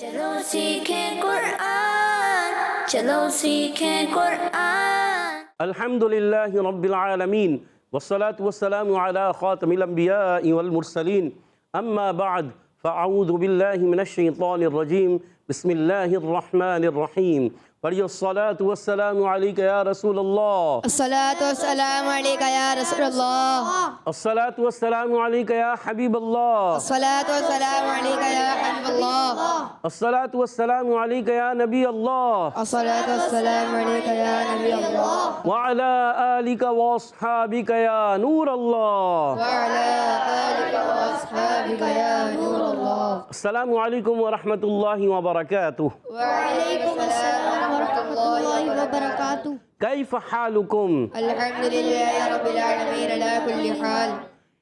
چلو سیکھیں قرآن، چلو سیکھیں قرآن۔ الحمدللہ رب العالمین والصلاة والسلام علی خاتم الانبیاء والمرسلین، اما بعد فاعوذ باللہ من الشیطان الرجیم، بسم اللہ الرحمن الرحیم۔ پڑھیے الصلاة والسلام علیک یا رسول اللہ، الصلاة والسلام علیک یا رسول اللہ، الصلاة والسلام علیک یا حبیب اللہ، الصلاة والسلام علیک یا حبیب اللہ، الصلاة والسلام علیک یا نبی اللہ، الصلاة والسلام علیک یا نبی اللہ، وعلی آلک واصحابک یا نور اللہ۔ وعلی آلک واصحابک یا نور اللہ۔ السلام علیکم ورحمۃ اللہ وبرکاتہ۔ وعلیکم السلام ورحمۃ اللہ وبرکاتہ۔ کیف حالکم؟ الحمدللہ رب العالمین علی کل حال۔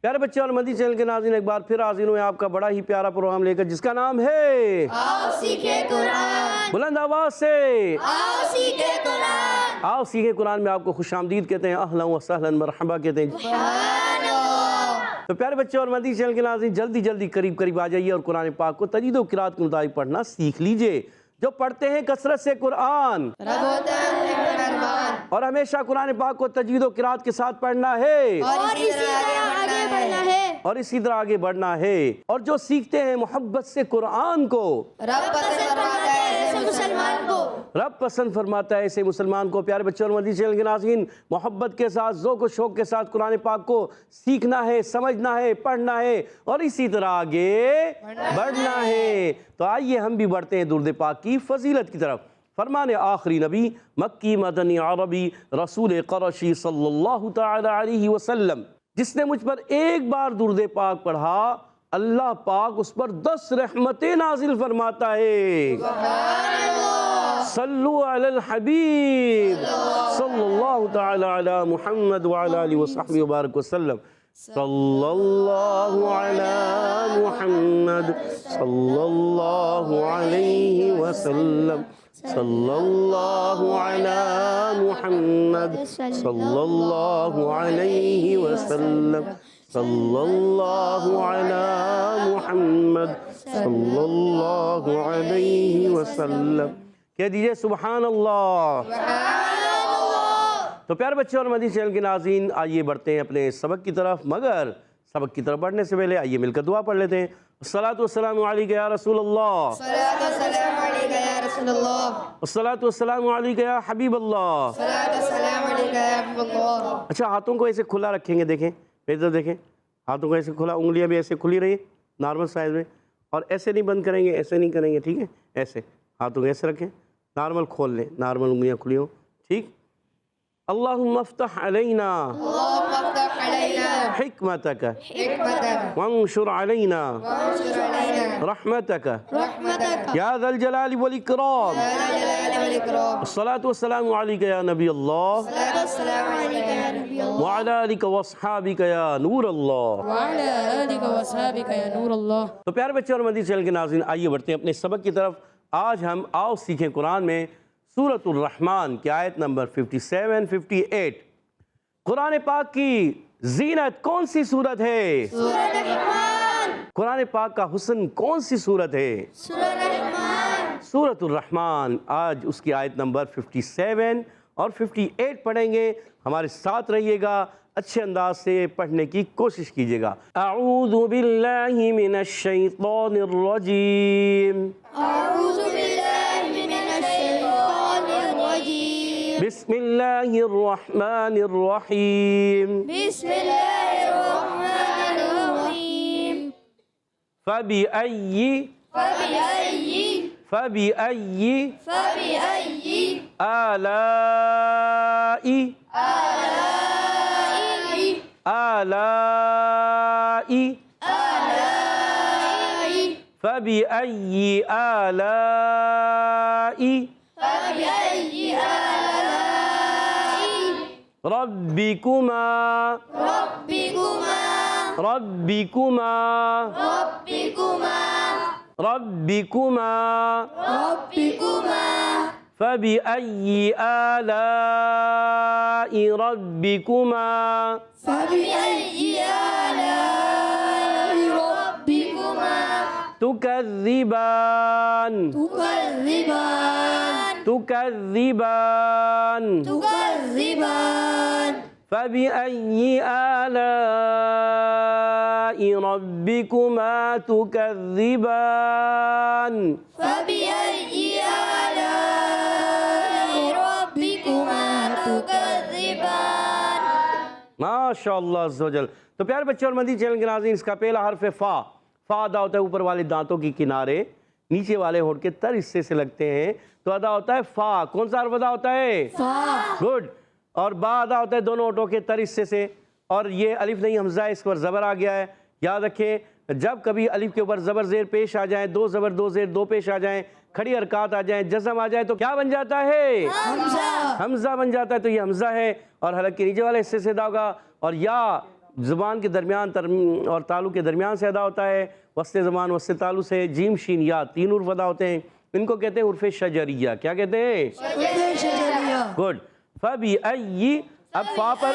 پیارے بچے اور مدنی چینل کے ناظرین، ایک بار پھر حاضر ہوئے آپ کا بڑا ہی پیارا پروگرام لے کر، جس کا نام ہے آؤ سیکھیں قرآن، بلند آواز سے آؤ سیکھیں قرآن۔ آؤ سیکھیں قرآن میں آپ کو خوش آمدید کہتے ہیں، اہلا و سہلا مرحبا کہتے ہیں۔ سبحان اللہ۔ تو پیارے بچے اور مدنی چینل کے ناظرین، جلدی جلدی قریب آ جائیے اور قرآن پاک کو تجوید و قرات کے مطابق پڑھنا سیکھ لیجئے۔ جو پڑھتے ہیں کثرت سے قرآن رب ہوتا ہے مہربان، اور ہمیشہ قرآن پاک کو تجوید و قرات کے ساتھ پڑھنا ہے اور اسی طرح آگے بڑھنا ہے، اور اسی طرح آگے بڑھنا ہے۔ اور جو سیکھتے ہیں محبت سے قرآن کو، رب پسند فرماتا ہے ایسے مسلمان کو، رب پسند فرماتا ہے ایسے مسلمان کو۔ پیارے بچوں اور مدنی چینل کے ناظرین، محبت کے ساتھ، ذوق و شوق کے ساتھ قرآن پاک کو سیکھنا ہے، سمجھنا ہے، پڑھنا ہے اور اسی طرح آگے بڑھنا ہے۔ تو آئیے ہم بھی بڑھتے ہیں درود پاک کی فضیلت کی طرف۔ فرمان آخری نبی، مکی مدنی عربی رسول قرشی صلی اللہ تعالی علیہ وسلم، جس نے مجھ پر ایک بار درود پاک پڑھا، اللہ پاک اس پر 10 رحمتیں نازل فرماتا ہے۔ صلو علی الحبیب صلی اللہ تعالی علی محمد وعلی آلہ وصحبہ وبارک وسلم۔ صلی اللہ علی محمد صلی اللہ علیہ وسلم، صلی اللہ علی محمد صلی اللہ علیہ وسلم، صلی اللہ علی محمد صلی اللہ علیہ وسلم۔ کہہ دیجئے سبحان اللہ۔ تو پیارے بچے اور مدنی چینل کے ناظرین، آئیے بڑھتے ہیں اپنے سبق کی طرف، مگر سبق کی طرف بڑھنے سے پہلے آئیے مل کر دعا پڑھ لیتے ہیں۔ الصلاۃ والسلام علیک یا رسول اللہ، الصلاۃ والسلام علیک یا رسول اللہ، الصلاۃ والسلام علیک یا حبیب اللہ۔ الصلاۃ والسلام علیک یا حبیب اللہ۔ اچھا، ہاتھوں کو ایسے کھلا رکھیں گے، دیکھیں ادھر دیکھیں، ہاتھوں کو ایسے کھلا، انگلیاں بھی ایسے کھلی رہی نارمل سائز میں، اور ایسے نہیں بند کریں گے، ایسے نہیں کریں گے، ٹھیک ہے؟ ایسے ہاتھوں کو ایسے رکھیں، نارمل کھول لیں، نارمل انگلیاں کھلی ہوں، ٹھیک؟ اللہم افتح علینا اللہم افتح علینا حکمتک حکمتک وانشر علینا وانشر علینا رحمتک رحمتک یا ذا الجلال والاکرام۔ یا ذا الجلال والاکرام۔ الصلاۃ والسلام علیک یا نبی اللہ الصلاۃ والسلام علیک یا نبی اللہ، وعلی آلک واصحابک یا نور اللہ۔ وعلی آلک واصحابک یا نور اللہ۔ تو پیارے بچے اور مدنی چینل کے ناظرین، آئیے بڑھتے ہیں اپنے سبق کی طرف۔ آج ہم آؤ سیکھیں قرآن میں سورۃ الرحمن کی آیت نمبر 57-58۔ قرآن پاک کی زینت کون سی سورت ہے؟ سورۃ الرحمن۔ قرآن پاک کا حسن کون سی سورت ہے؟ سورۃ الرحمن۔ سورۃ الرحمن۔ آج اس کی آیت نمبر 57 اور 58 پڑھیں گے، ہمارے ساتھ رہیے گا، اچھے انداز سے پڑھنے کی کوشش کیجیے گا۔ اعوذ باللہ من الشیطان الرجیم، اعوذ باللہ من الشیطان الرجیم، بسم اللہ الرحمن الرحیم، بسم اللہ الرحمن الرحیم، فبأئی فبأئی آلاء فبأئی آلاء ربکما فبأئی آلاء ربکما تکذبان تكذبان تکذبان تكذبان فبأي آلاء ربكما تكذبان فبأي آلاء ربكما تكذبان ماشاءاللہ عز و جل۔ تو پیارے بچے اور مدنی چینل کے ناظرین، اس کا پہلا حرف ہے فا۔ فا ادا ہوتا ہے اوپر والے دانتوں کی کنارے نیچے والے ہونٹ کے تر حصے سے لگتے ہیں، تو ادا ہوتا ہے فا۔ کون سا حرف ادا ہوتا ہے؟ فا گڈ۔ اور با ادا ہوتا ہے دونوں ہونٹوں کے تر حصے سے، اور یہ الف نہیں حمزہ ہے، اس پر زبر آ گیا ہے۔ یاد رکھیں جب کبھی الف کے اوپر زبر زیر پیش آ جائیں، دو زبر دو زیر دو پیش آ جائیں، کھڑی حرکات آ جائیں، جزم آ جائے، تو کیا بن جاتا ہے؟ حمزہ حمزہ بن جاتا ہے۔ تو یہ حمزہ ہے اور حلق کے نیچے والے حصے سے ادا ہوگا، اور یا زبان کے درمیان اور تالو کے درمیان سے ادا ہوتا ہے، وسط زبان وسط تالو سے۔ جیم شین یا تین حروف ادا ہوتے ہیں، ان کو کہتے ہیں حروف شجریہ۔ کیا کہتے ہیں؟ شجریہ گڈ۔ فبأي، اب فا پر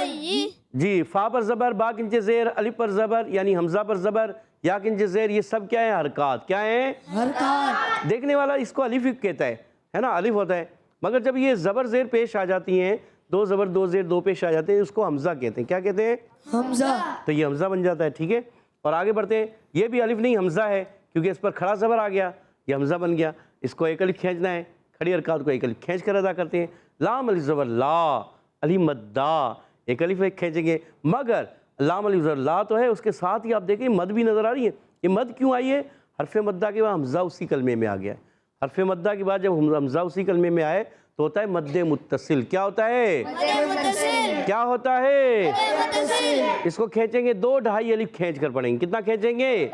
جی، فا پر زبر، با کے نیچے زیر، الف پر زبر یعنی حمزہ پر زبر، یا کے نیچے زیر، یہ سب کیا ہیں؟ حرکات۔ کیا ہیں؟ حرکات۔ دیکھنے والا اس کو الف ہی کہتا ہے نا، الف ہوتا ہے، مگر جب یہ زبر زیر پیش آ جاتی ہیں، دو زبر دو زیر دو پیش آ جاتے ہیں، اس کو حمزہ کہتے ہیں۔ کیا کہتے ہیں؟ حمزہ۔ تو یہ حمزہ بن جاتا ہے، ٹھیک ہے۔ اور آگے بڑھتے ہیں، یہ بھی الف نہیں حمزہ ہے، کیونکہ اس پر کھڑا زبر آ گیا، یہ حمزہ بن گیا، اس کو ایک الف کھینچنا ہے، کھڑی حرکات کو ایک الف کھینچ کر ادا کرتے ہیں۔ لام الف زبر لا، الف مدہ، ایک الف ایک کھینچیں گے، مگر لام الف زبر لا تو ہے، اس کے ساتھ ہی آپ دیکھیں مد بھی نظر آ رہی ہے۔ یہ مد کیوں آئی ہے؟ حرف مدہ کے بعد حمزہ اسی کلمے میں آ گیا ہے۔ حرف مدہ کے بعد جب حمزہ اسی کلمے میں آئے تو ہوتا ہے مد متصل۔ کیا ہوتا ہے؟ کیا ہوتا ہے؟ اس کو کھینچیں گے، دو ڈھائی الف کھینچ کر پڑھیں گے۔ کتنا کھینچیں گے؟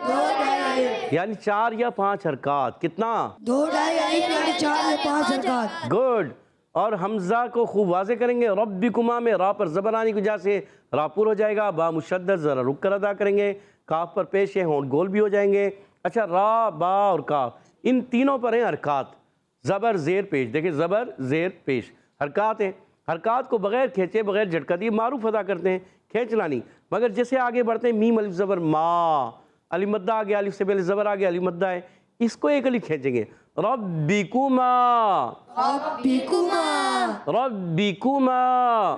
یعنی 4 یا 5 حرکات۔ کتنا؟ 2 ڈھائی الف یعنی 4 یا 5 حرکات۔ گڈ۔ اور حمزہ کو خوب واضح کریں گے، ربکما میں را پر زبر آنے کی وجہ سے را پور ہو جائے گا، با مشدد ذرا رک کر ادا کریں گے، کاف پر پیش ہے، ہونٹ گول بھی ہو جائیں گے۔ اچھا، را با اور کاف ان تینوں پر ہیں حرکات، زبر زیر پیش۔ دیکھیں زبر زیر پیش حرکات ہیں، حرکات کو بغیر کھینچے بغیر جھٹکا دیے معروف ادا کرتے ہیں، کھینچنا نہیں۔ مگر جیسے آگے بڑھتے ہیں، میم الف زبر ما، الف مدہ آ گیا، الف سے پہلے زبر آ گیا، الف مدہ ہے، اس کو ایک الف کھینچیں گے، ربکما ربکما ربکما۔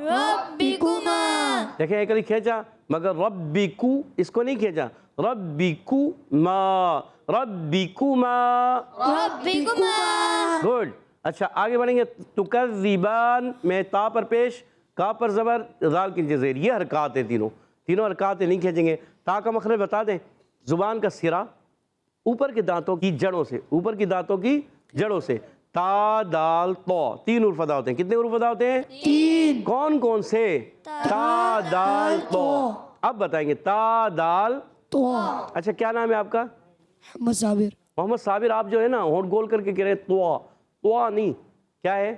ربکما۔ دیکھیں ایک الف کھینچا، مگر ربکو اس کو نہیں کھینچا، ربکما ربکما۔ ربکما۔ گڈ۔ اچھا آگے بڑھیں گے، تکذبان میں تا پر پیش، کا پر زبر، ذال کے نیچے زیر، یہ حرکات ہیں، تینوں حرکات ہیں، نہیں کھینچیں گے۔ تا کا مخرج بتا دیں، زبان کا سرا اوپر کے دانتوں کی جڑوں سے، اوپر کی دانتوں کی جڑوں سے، تا دال تو، 3 حروف ادا ہوتے ہیں۔ کتنے حروف ادا ہوتے ہیں؟ 3۔ کون کون سے؟ تا دال تو۔ اب بتائیں گے، تا دال تو۔ اچھا کیا نام ہے آپ کا؟ محمد صابر۔ محمد صابر۔ آپ جو ہے نا ہونٹ گول کر کے کہہ رہے ہیں تو نہیں، کیا ہے؟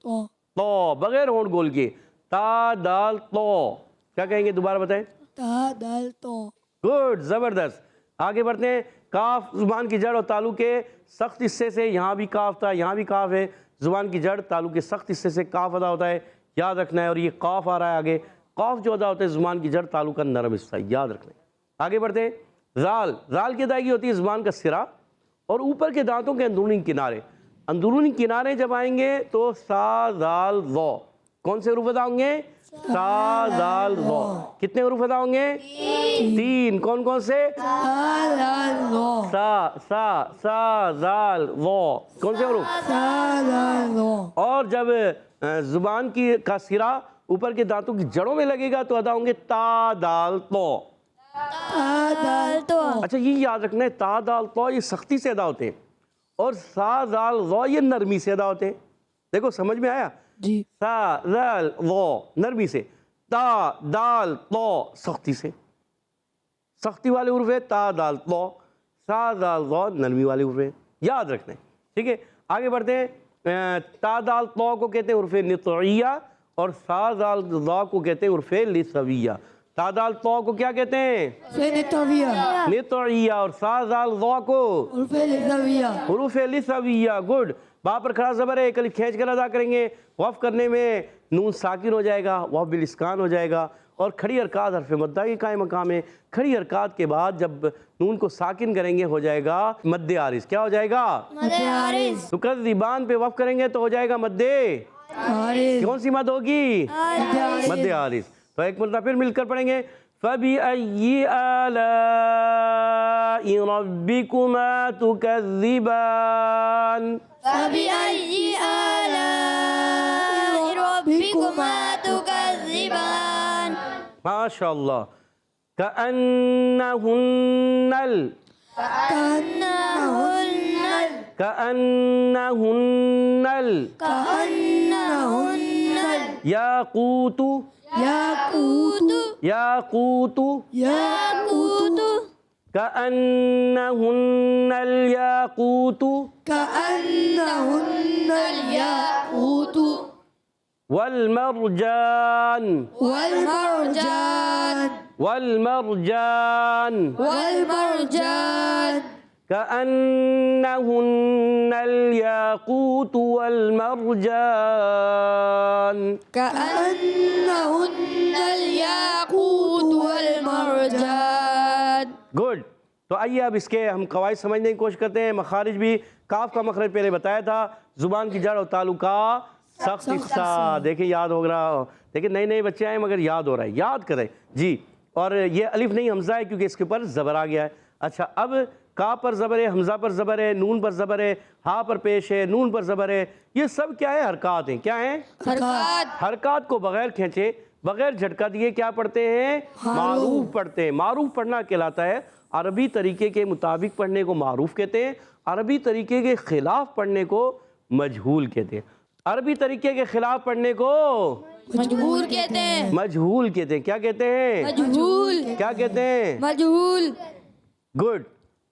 تو۔ تو، بغیر ہونٹ گول کے، تا دال تو۔ کیا کہیں گے؟ دوبارہ بتائیں۔ تا دال تو۔ گڈ، زبردست۔ آگے بڑھتے ہیں، کاف زبان کی جڑ اور تالو کے سخت حصے سے، یہاں بھی کاف تھا، یہاں بھی کاف ہے، زبان کی جڑ تالو کے سخت حصے سے کاف ادا ہوتا ہے، یاد رکھنا ہے۔ اور یہ قاف آ رہا ہے آگے، قاف جو ادا ہوتا ہے زبان کی جڑ تالو کا نرم حصہ، یاد رکھنا ہے۔ آگے بڑھتے ہیں، زال، زال کی ادائیگی ہوتی ہے زبان کا سرا اور اوپر کے دانتوں کے اندرونی کنارے۔ اندرونی کنارے جب آئیں گے تو سا زال ذو، کون سے حروف ادا ہوں گے؟ سا زال ذو۔ کتنے حروف ادا ہوں گے؟ 3۔ کون کون سے؟ تا دال تو۔ سا زال ذو، کون سے حروف؟ تا دال تو۔ اور جب زبان کا سرا اوپر کے دانتوں کی جڑوں میں لگے گا تو ادا ہوں گے تا دال تو۔ تا دال تو۔ اچھا یہ یاد رکھنا ہے، تا دال تو یہ سختی سے ادا ہوتے ہیں، اور سا زال ذو یہ نرمی سے ادا ہوتے ہیں۔ دیکھو سمجھ میں آیا؟ جی۔ سا زال ذو نرمی سے، تا دال تو سختی سے، سختی والے حروف ہے، تا دال تو، سا زال ذو نرمی والے حروف ہے، یاد رکھنا ہے، ٹھیک ہے۔ آگے بڑھتے ہیں، تا دال تو کو کہتے ہیں حروف نطعیہ اور سا زال ذو کو کہتے ہیں حروف لثویہ۔ تا دال تو کو کیا کہتے ہیں؟ نطعیہ. اور سا دال ضا کو حروف لثویہ. گڈ. با پر کھڑا زبر ہے، ایک الف کھینچ کر ادا کریں گے. وقف کرنے میں نون ساکن ہو جائے گا، وقف بالاسکان ہو جائے گا. اور کھڑی حرکات حرف مدہ کے قائم مقام ہے. کھڑی حرکات کے بعد جب نون کو ساکن کریں گے ہو جائے گا مد عارض. کیا ہو جائے گا؟ مد عارض. تکذبان پہ وقف کریں گے تو ہو جائے گا مد عارض. کون سی مد ہوگی؟ مد عارض. تو ایک مرتبہ پھر مل کر پڑھیں گے. فَبِأَيِّ آلَاءِ رَبِّكُمَا تُكَذِّبَانِ. فَبِأَيِّ آلَاءِ رَبِّكُمَا تُكَذِّبَانِ. ماشاءاللہ. كأنهن ياقوت كأنهن الياقوت والمرجان كأنهن الياقوت والمرجان. گڈ. تو آئیے اب اس کے ہم قواعد سمجھنے کی کوشش کرتے ہیں. مخارج بھی کاف کا مخرج پہلے بتایا تھا. زبان کی جڑ اور تالو کا سخت حصہ. دیکھیں یاد ہو رہا. دیکھیں نئے نئے بچے آئے مگر یاد ہو رہا ہے. یاد کریں جی. اور یہ الف نہیں حمزہ ہے کیونکہ اس کے اوپر زبر آ گیا ہے. اچھا اب کا پر زبر ہے، حمزہ پر زبر ہے، نون پر زبر ہے، ہا پر پیش ہے، نون پر زبر ہے. یہ سب کیا ہے؟ حرکات ہیں. کیا ہیں؟ حرکات کو بغیر کھینچے بغیر جھٹکا دیے کیا پڑھتے ہیں؟ معروف پڑھتے ہیں. معروف پڑھنا کہلاتا ہے. عربی طریقے کے مطابق پڑھنے کو معروف کہتے ہیں. عربی طریقے کے خلاف پڑھنے کو مجہول کہتے ہیں. عربی طریقے کے خلاف پڑھنے کو مجہول کہتے ہیں. مجہول کہتے ہیں. کیا کہتے ہیں؟ مجہول. کیا کہتے ہیں؟ مجہول. گڈ.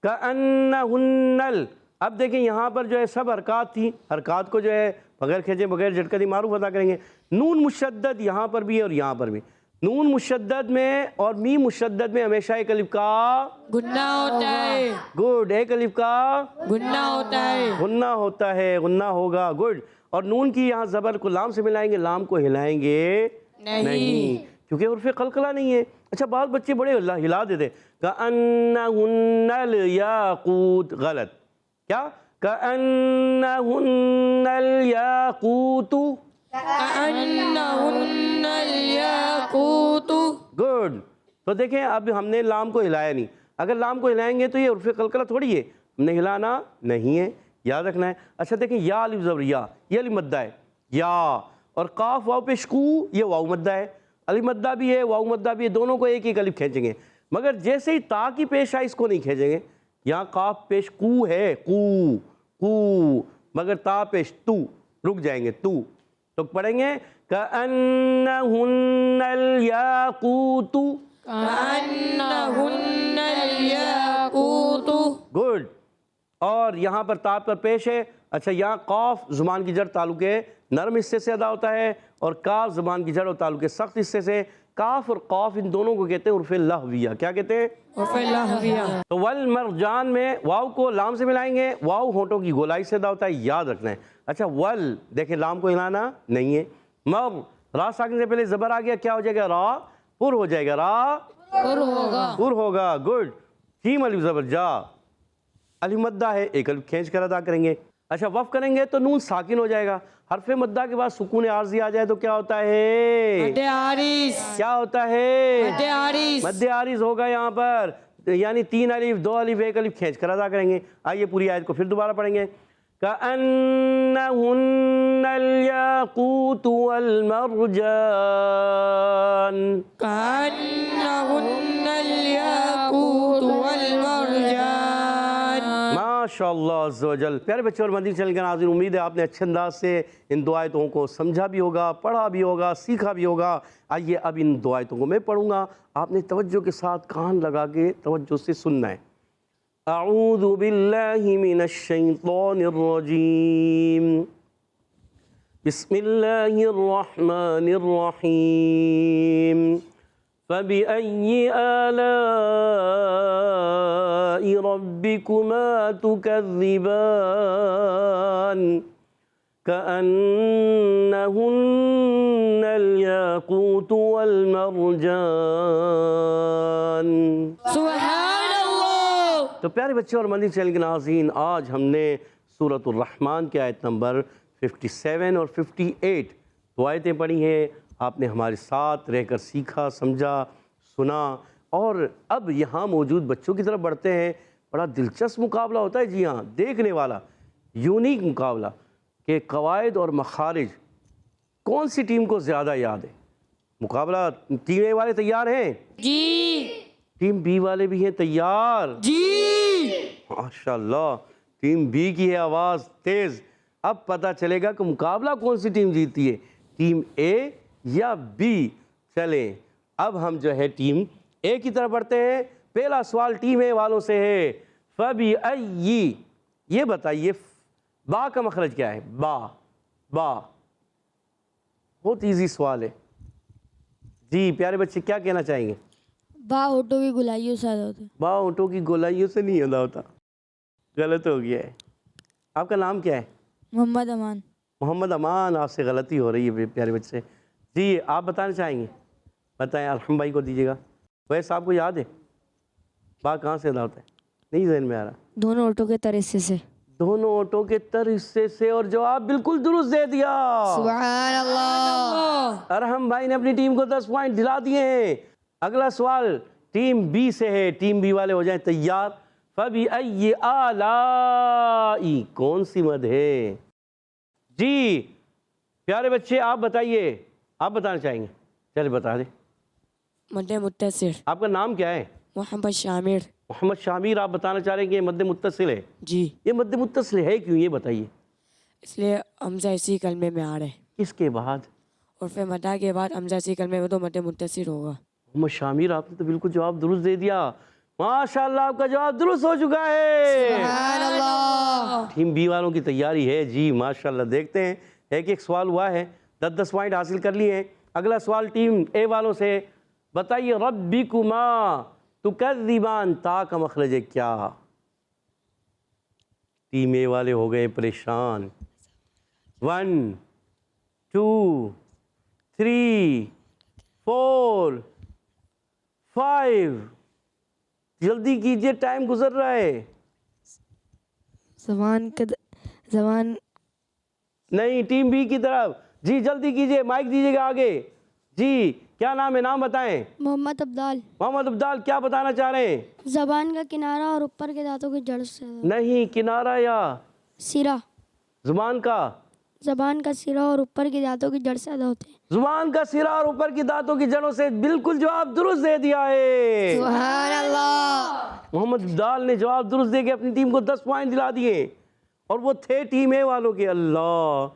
کأنہن. اب دیکھیں یہاں پر جو ہے سب حرکات تھی. حرکات کو جو ہے بغیر کھینچے بغیر جھٹکا دی معروف ادا کریں گے. نون مشدد یہاں پر بھی ہے اور یہاں پر بھی. نون مشدد میں اور میم مشدد میں ہمیشہ ایک الف کا گنہ ہوتا ہے. گڈ. ایک الف کا گنہ ہوتا ہے. غنہ ہوتا ہے. غنہ ہوگا. گڈ. اور نون کی یہاں زبر کو لام سے ملائیں گے، لام کو ہلائیں گے نہیں کیونکہ حرف قلقلہ نہیں ہے. اچھا بعض بچے بڑے ہلا دیتے. کأنہن الیاقوت. غلط. کیا؟ کأنہن الیاقوت. کأنہن الیاقوت. گڈ. تو دیکھیں اب ہم نے لام کو ہلایا نہیں. اگر لام کو ہلائیں گے تو یہ حرف قلقلہ تھوڑی ہے. ہم نے ہلانا نہیں ہے، یاد رکھنا ہے. اچھا دیکھیں یا الف زبر یا، یہ الف مدہ ہے یا. اور قاف واو پیش کو، یہ واو مدہ ہے. الف مدہ بھی ہے واو مدہ بھی ہے. دونوں کو ایک ایک الف کھینچیں گے. مگر جیسے ہی تا کی پیش آئے اس کو نہیں کھینچیں گے. یہاں قاف پیش کو ہے کو، مگر تا پیش تو، رک جائیں گے تو. تو پڑھیں گے کأنہن الیاقوت. کأنہن الیاقوت. گڈ. اور یہاں پر تا پر پیش ہے. اچھا یہاں قاف زبان کی جڑ تعلق ہے نرم حصے سے ادا ہوتا ہے اور کاف زبان کی جڑ اور تعلق ہے سخت حصے سے. کاف اور قاف ان دونوں کو کہتے ہیں حرف لہویہ. کیا کہتے ہیں؟ حرف لہویہ. تو والمرجان میں واو کو لام سے ملائیں گے. واو ہونٹوں کی گولائی سے ادا ہوتا ہے، یاد رکھنا ہے. اچھا ول دیکھیں لام کو ہلانا نہیں ہے. مر را ساکن سے پہلے زبر آ گیا کیا ہو جائے گا؟ را پر ہو جائے گا. را پر ہوگا. گڈ. جیم الف زبر جا. الف مدہ ہے ایک الف کھینچ کر ادا کریں گے. اچھا وقف کریں گے تو نون ساکن ہو جائے گا. حرف مدہ کے بعد سکون عارضی آ جائے تو کیا ہوتا ہے؟ مد عارض. کیا ہوتا ہے؟ مد عارض. مد عارض ہوگا یہاں پر. یعنی 3 الف 2 الف 1 الف کھینچ کر ادا کریں گے. آئیے پوری آیت کو پھر دوبارہ پڑھیں گے. کأنہن الیاقوت والمرجان. کأنہن الیاقوت والمرجان. ماشاءاللہ عز و جل. پیارے بچے اور مدنی چینل کے ناظرین، امید ہے آپ نے اچھے انداز سے ان دو آیتوں کو سمجھا بھی ہوگا، پڑھا بھی ہوگا، سیکھا بھی ہوگا. آئیے اب ان دو آیتوں کو میں پڑھوں گا. آپ نے توجہ کے ساتھ کان لگا کے توجہ سے سننا ہے. اعوذ باللہ من الشیطان الرجیم. بسم اللہ الرحمن الرحیم. فَبِأَيِّ آلَاءِ رَبِّكُمَا تُكَذِّبَانِ كَأَنَّهُنَّ الْيَاقُوتُ وَالْمَرْجَانُ۔ سبحان اللہ۔ تو پیارے بچے اور مدنی چینل کے ناظرین، آج ہم نے سورۃ الرحمن کی آیت نمبر 57 اور 58 دو آیتیں پڑھی ہیں۔ آپ نے ہمارے ساتھ رہ کر سیکھا، سمجھا، سنا، اور اب یہاں موجود بچوں کی طرف بڑھتے ہیں۔ بڑا دلچسپ مقابلہ ہوتا ہے، جی ہاں، دیکھنے والا، یونیک مقابلہ کہ قواعد اور مخارج کون سی ٹیم کو زیادہ یاد ہے۔ مقابلہ ٹیم اے والے تیار ہیں؟ جی ٹیم بی والے بھی ہیں تیار؟ جی۔ ماشاءاللہ، ٹیم بی کی ہے آواز تیز۔ اب پتہ چلے گا کہ مقابلہ کون سی ٹیم جیتی ہے، ٹیم اے یا بی۔ چلیں اب ہم جو ہے ٹیم اے کی طرف بڑھتے ہیں۔ پہلا سوال ٹیم اے والوں سے ہے، فَبِأَيِّ، یہ بتائیے با کا مخرج کیا ہے؟ با، بہت ایزی سوال ہے جی۔ پیارے بچے کیا کہنا چاہیں گے؟ با ہوٹوں کی گلائیوں سے زیادہ ہوتے ہیں۔ با اونٹوں کی گولائیوں سے نہیں ادا ہوتا، غلط ہو گیا ہے۔ آپ کا نام کیا ہے؟ محمد امان۔ محمد امان، آپ سے غلطی ہو رہی ہے پیارے بچے جی۔ آپ بتانا چاہیں گے؟ بتائیں، الحم بھائی کو دیجیے گا۔ ویسے آپ کو یاد ہے با کہاں سے ادا ہوتا ہے؟ نہیں ذہن میں آ رہا۔ دونوں آٹوں کے ترسے سے۔ دونوں اونٹوں کے تر حصے سے، اور جواب بالکل درست دے دیا۔ سبحان اللہ۔ ارحم بھائی نے اپنی ٹیم کو 10 پوائنٹ دلا دیے ہیں۔ اگلا سوال ٹیم بی سے ہے، ٹیم بی والے ہو جائیں تیار۔ فَبِأَيِّ آلَاءِ، کون سی مد ہے جی؟ پیارے بچے آپ بتائیے، آپ بتانا چاہیں گے؟ چلے بتا دیں۔ مد متصل۔ آپ کا نام کیا ہے؟ محمد شامر۔ محمد شامیر، آپ بتانا چاہ رہے ہیں کہ یہ مد متصل ہے؟ جی، یہ مد متصل ہے کیوں، یہ بتائیے۔ اس لیے حمزہ اسی کلمے میں آ رہا ہے، کس کے بعد؟ اور پھر مدہ کے بعد حمزہ اسی کلمے میں تو مد متصل ہوگا۔ محمد شامیر، آپ نے تو بالکل جواب درست دے دیا۔ ماشاءاللہ، آپ کا جواب درست ہو چکا ہے۔ سبحان اللہ۔ ٹیم بی والوں کی تیاری ہے جی، ماشاءاللہ۔ دیکھتے ہیں، ایک سوال ہوا ہے، 10 پوائنٹ حاصل کر لیے ہیں۔ اگلا سوال ٹیم اے والوں سے، بتائیے ربکما تکذبان، تا کا مخرج ہے کیا؟ ٹیم اے والے ہو گئے پریشان۔ 1 2 3 4 5، جلدی کیجئے، ٹائم گزر رہا ہے۔ زبان نہیں، ٹیم بی کی طرف جی، جلدی کیجئے، مائک دیجئے گا آگے جی۔ کیا نام ہے؟ نام بتائیں۔ محمد عبدال۔ محمد عبدال، کیا بتانا چاہ رہے ہیں؟ زبان کا کنارہ اور اوپر کے دانتوں کی جڑ سے نہیں، کنارہ یا سرا۔ زبان کا؟ زبان کا سرا اور اوپر کے دانتوں کی جڑ سے ادا ہوتے ہیں۔ زبان کا سرا اور اوپر کی دانتوں کی جڑوں سے، بالکل جواب درست دے دیا ہے۔ سبحان اللہ۔ محمد عبدال نے جواب درست دے کے اپنی ٹیم کو 10 پوائنٹ دلا دیے، اور وہ تھے ٹیم اے والوں کے۔ اللہ،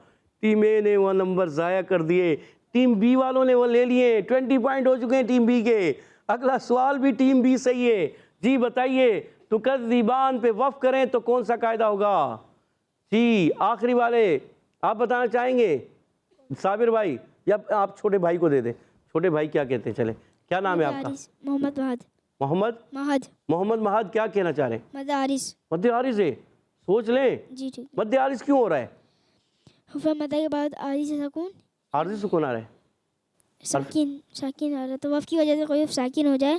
ٹیم اے نے وہ نمبر ضائع کر دیے، ٹیم بی والوں نے وہ لے لیے۔ 20 پوائنٹ ہو چکے ہیں ٹیم بی کے۔ اگلا سوال بھی ٹیم بی صحیح ہے جی۔ بتائیے تکذبان پہ وقف کریں تو کون سا قاعدہ ہوگا جی؟ آخری والے آپ بتانا چاہیں گے؟ صابر بھائی، یا آپ چھوٹے بھائی کو دے دیں۔ چھوٹے بھائی کیا کہتے ہیں؟ چلیں، کیا نام ہے آپ کا؟ محمد مہد۔ محمد مہد، کیا کہنا چاہ رہے ہیں؟ مدارس۔ مد عارض ہے، سوچ لیں۔ جی ٹھیک۔ مد عارض کیوں ہو رہا ہے؟ پھر مدہ کے بعد عارض سے سکون، عارضی سکون آ رہا ہے؟ ساکن آ رہا ہے، تو وقت کی وجہ سے کوئی ساکن ہو جائے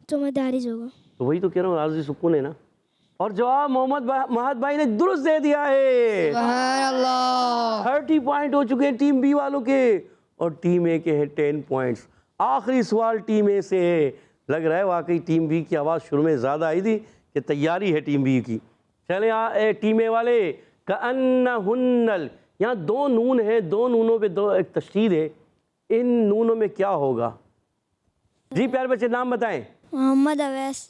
تو مدارس ہوگا۔ تو وہی تو کہہ رہا ہوں، عارضی سکون ہے نا۔ اور جواب محمد مہد بھائی نے درست دے دیا ہے۔ سبحان اللہ۔ 30 پوائنٹ ہو چکے ہیں ٹیم بی والوں کے، اور ٹیم اے کے ہیں 10 پوائنٹس۔ آخری سوال ٹیم اے سے ہے۔ لگ رہا ہے واقعی ٹیم بی کی آواز شروع میں زیادہ آئی تھی کہ تیاری ہے ٹیم بی کی۔ چلیں ٹیم اے والے، کأنہن، یہاں 2 نون ہیں، 2 نونوں پہ ایک تشدید ہے، ان نونوں میں کیا ہوگا جی؟ پیارے بچے نام بتائیں۔ محمد اویس۔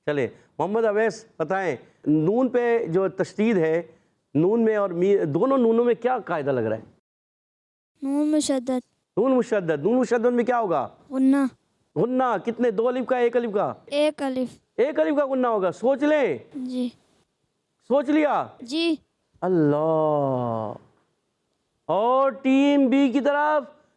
چلے محمد اویس بتائیں، نون پہ جو تشدید ہے، نون میں اور دونوں نونوں میں کیا قاعدہ لگ رہا ہے؟ نون مشدد۔ نون مشدد، نون مشدد میں کیا ہوگا؟ غنہ۔ غنہ، کتنے؟ 2 الف کا، 1 الف کا؟ ایک الف۔ 1 الف کا غنہ ہوگا۔ سوچ لیں۔ جی سوچ لیا؟ جی۔ اللہ۔ اور ٹیم بی کی طرف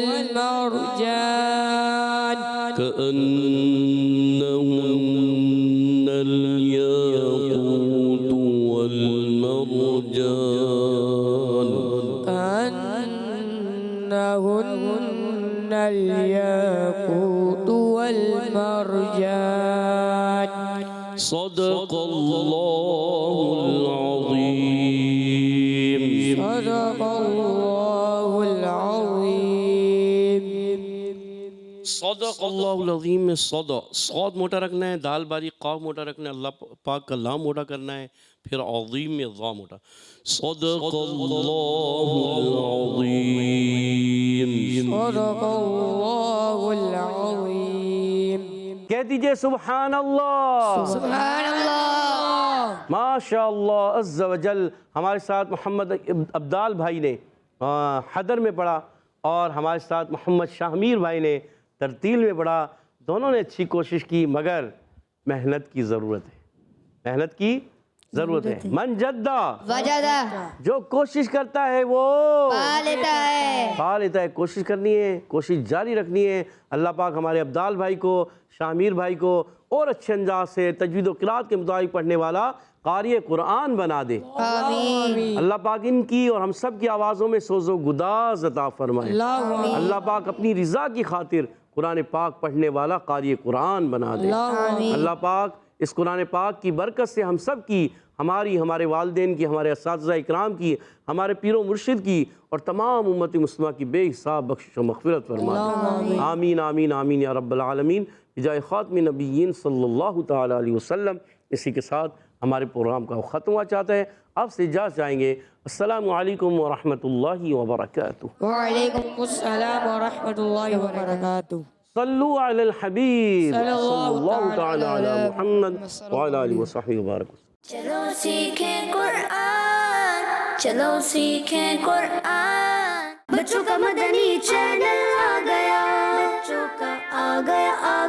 والمرجان كأنهن الياقوت والمرجان كأنهن الياقوت والمرجان صدق الله العظيم. صدق الله العظيم. صدق اللہ العظیم میں صاد موٹا رکھنا ہے، دال باریک قاف موٹا رکھنا ہے، اللہ پاک کا لام موٹا کرنا ہے، پھر عظیم میں ضا موٹا. صدق اللہ العظیم. صدق اللہ العظیم. کہہ دیجئے سبحان اللہ. سبحان اللہ. ماشاء اللہ عز و جل. ہمارے ساتھ محمد عبدال بھائی نے حدر میں پڑھا اور ہمارے ساتھ محمد شاہمیر بھائی نے ترتیل میں پڑھا. دونوں نے اچھی کوشش کی مگر محنت کی ضرورت ہے، محنت کی ضرورت ہے. من جدہ وجدہ جو کوشش کرتا ہے وہ پا لیتا ہے. پا لیتا ہے. کوشش کرنی ہے، کوشش جاری رکھنی ہے. اللہ پاک ہمارے عبدال بھائی کو، شامیر بھائی کو اور اچھے انداز سے تجوید و قرات کے مطابق پڑھنے والا قاری قرآن بنا دے. آمین. اللہ پاک ان کی اور ہم سب کی آوازوں میں سوز و گداز عطا فرمائے. اللہ پاک اپنی رضا کی خاطر قرآن پاک پڑھنے والا قاری قرآن بنا دے. اللہ پاک اس قرآن پاک کی برکت سے ہم سب کی، ہماری، ہمارے والدین کی، ہمارے اساتذہ اکرام کی، ہمارے پیر و مرشد کی اور تمام امت مسلمہ کی بے حساب بخشش و مغفرت فرما. آمین آمین آمین یا رب العالمین. بجائے خاتم نبیین صلی اللہ تعالیٰ علیہ وسلم. اسی کے ساتھ ہمارے پروگرام کا ختم ہوا چاہتا ہے. آپ سے اجازت چاہیں گے. السلام علیکم ورحمۃ اللہ وبرکاتہ. وعلیکم السلام ورحمۃ اللہ وبرکاتہ. صلو علی الحبیب صلی صلی اللہ تعالیٰ علی محمد وعلی آلہ وصحبہ وبارک. چلو سیکھیں قرآن، چلو سیکھیں قرآن. بچوں کا مدنی چینل آ گیا، بچوں کا آ گیا